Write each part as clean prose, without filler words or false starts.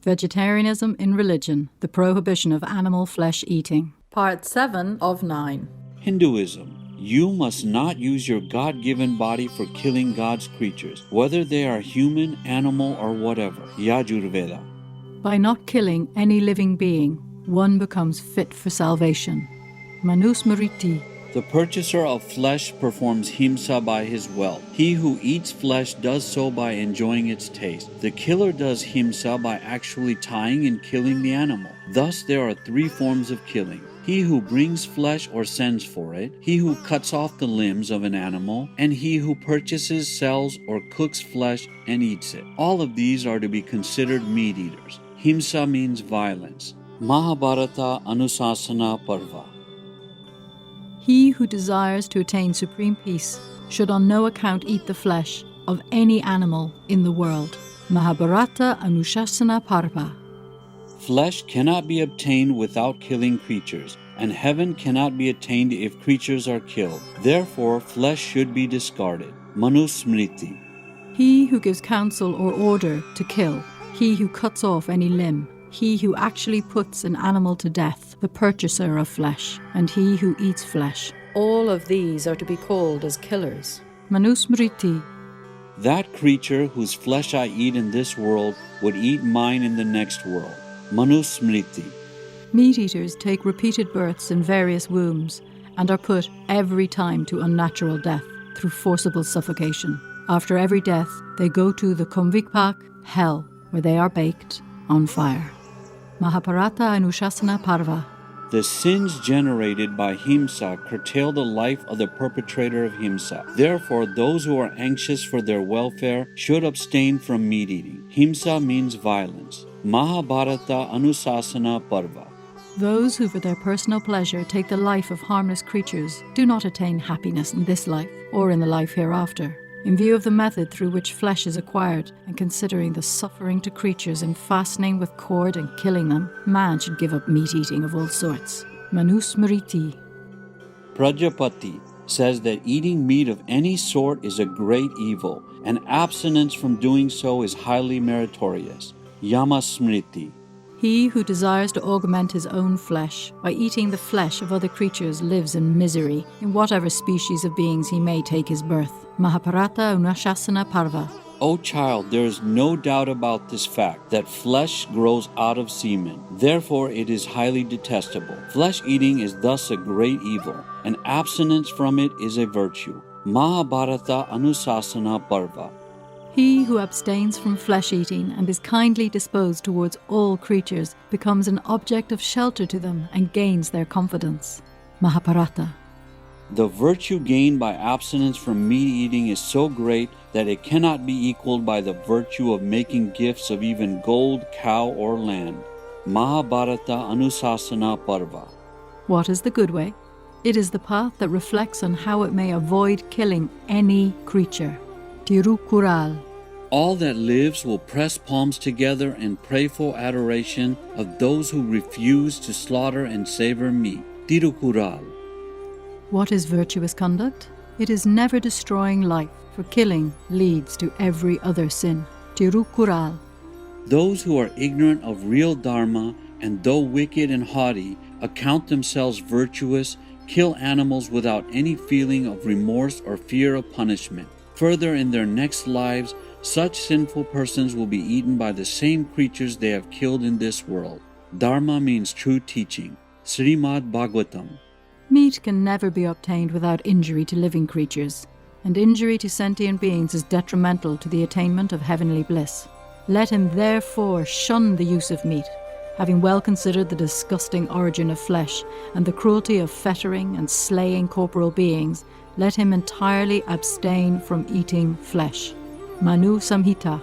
Vegetarianism in Religion, the Prohibition of Animal Flesh Eating. Part 7 of 9. Hinduism. You must not use your God-given body for killing God's creatures, whether they are human, animal, or whatever. Yajurveda. By not killing any living being, one becomes fit for salvation. Manusmriti. The purchaser of flesh performs himsa by his wealth. He who eats flesh does so by enjoying its taste. The killer does himsa by actually tying and killing the animal. Thus there are 3 forms of killing. He who brings flesh or sends for it, he who cuts off the limbs of an animal, and he who purchases, sells, or cooks flesh and eats it. All of these are to be considered meat eaters. Himsa means violence. Mahabharata Anusasana Parva. He who desires to attain supreme peace should on no account eat the flesh of any animal in the world. Mahabharata Anushasana Parva. Flesh cannot be obtained without killing creatures, and heaven cannot be attained if creatures are killed. Therefore, flesh should be discarded. Manusmriti. He who gives counsel or order to kill, he who cuts off any limb, he who actually puts an animal to death, the purchaser of flesh, and he who eats flesh. All of these are to be called as killers. Manusmriti. That creature whose flesh I eat in this world would eat mine in the next world. Manusmriti. Meat eaters take repeated births in various wombs and are put every time to unnatural death through forcible suffocation. After every death, they go to the Kumvikpak, hell, where they are baked on fire. Mahabharata Anushasana Parva. The sins generated by himsa curtail the life of the perpetrator of himsa. Therefore, those who are anxious for their welfare should abstain from meat eating. Himsa means violence. Mahabharata Anusasana Parva. Those who for their personal pleasure take the life of harmless creatures do not attain happiness in this life or in the life hereafter. In view of the method through which flesh is acquired, and considering the suffering to creatures in fastening with cord and killing them, man should give up meat eating of all sorts. Manusmriti. Prajapati says that eating meat of any sort is a great evil, and abstinence from doing so is highly meritorious. Yamasmriti. He who desires to augment his own flesh by eating the flesh of other creatures lives in misery, in whatever species of beings he may take his birth. Mahabharata Anushasana Parva. O child, there is no doubt about this fact, that flesh grows out of semen. Therefore it is highly detestable. Flesh eating is thus a great evil, and abstinence from it is a virtue. Mahabharata Anusasana Parva. He who abstains from flesh eating and is kindly disposed towards all creatures becomes an object of shelter to them and gains their confidence. Mahabharata. The virtue gained by abstinence from meat eating is so great that it cannot be equaled by the virtue of making gifts of even gold, cow, or land. Mahabharata Anusasana Parva. What is the good way? It is the path that reflects on how it may avoid killing any creature. Tirukural. All that lives will press palms together and pray for adoration of those who refuse to slaughter and savor meat. Tirukural. What is virtuous conduct? It is never destroying life, for killing leads to every other sin. Tirukural. Those who are ignorant of real dharma and though wicked and haughty account themselves virtuous, kill animals without any feeling of remorse or fear of punishment. Further, in their next lives, such sinful persons will be eaten by the same creatures they have killed in this world. Dharma means true teaching. Srimad Bhagavatam. Meat can never be obtained without injury to living creatures, and injury to sentient beings is detrimental to the attainment of heavenly bliss. Let him therefore shun the use of meat, having well considered the disgusting origin of flesh and the cruelty of fettering and slaying corporal beings. Let him entirely abstain from eating flesh. Manu Samhita.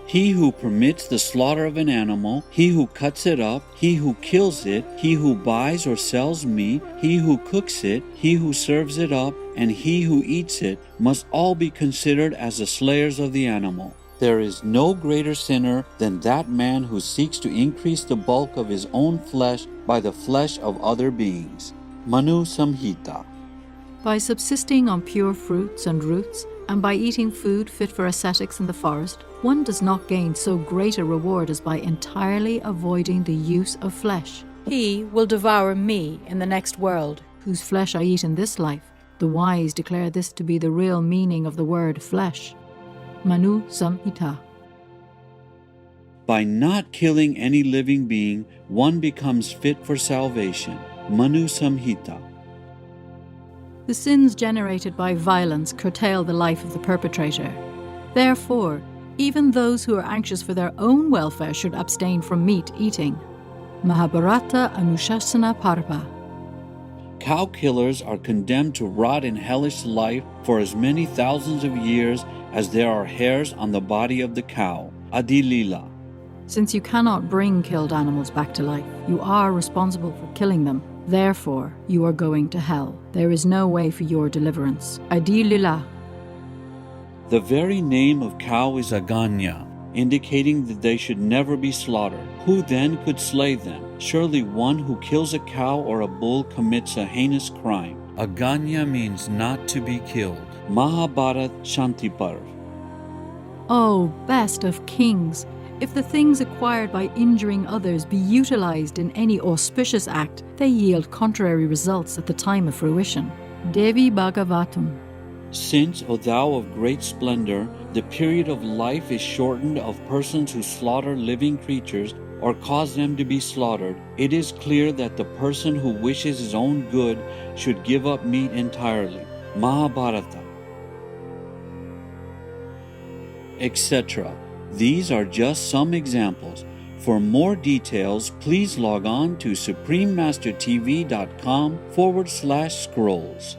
He who permits the slaughter of an animal, he who cuts it up, he who kills it, he who buys or sells meat, he who cooks it, he who serves it up, and he who eats it must all be considered as the slayers of the animal. There is no greater sinner than that man who seeks to increase the bulk of his own flesh by the flesh of other beings. Manu Samhita. By subsisting on pure fruits and roots, And by eating food fit for ascetics in the forest, one does not gain so great a reward as by entirely avoiding the use of flesh. He will devour me in the next world, whose flesh I eat in this life. The wise declare this to be the real meaning of the word flesh. Manu Samhita. By not killing any living being, one becomes fit for salvation. Manu Samhita. The sins generated by violence curtail the life of the perpetrator. Therefore, even those who are anxious for their own welfare should abstain from meat eating. Mahabharata Anushasana Parva. Cow killers are condemned to rot in hellish life for as many thousands of years as there are hairs on the body of the cow. Adilila. Since you cannot bring killed animals back to life, you are responsible for killing them. Therefore, you are going to hell. There is no way for your deliverance. Adilila. The very name of cow is Aganya, indicating that they should never be slaughtered. Who then could slay them? Surely one who kills a cow or a bull commits a heinous crime. Aganya means not to be killed. Mahabharat Shantiparv. O best of kings, if the things acquired by injuring others be utilized in any auspicious act, they yield contrary results at the time of fruition. Devi Bhagavatam. Since, O thou of great splendor, the period of life is shortened of persons who slaughter living creatures or cause them to be slaughtered, it is clear that the person who wishes his own good should give up meat entirely. Mahabharata. Etc. These are just some examples. For more details, please log on to suprememastertv.com/scrolls.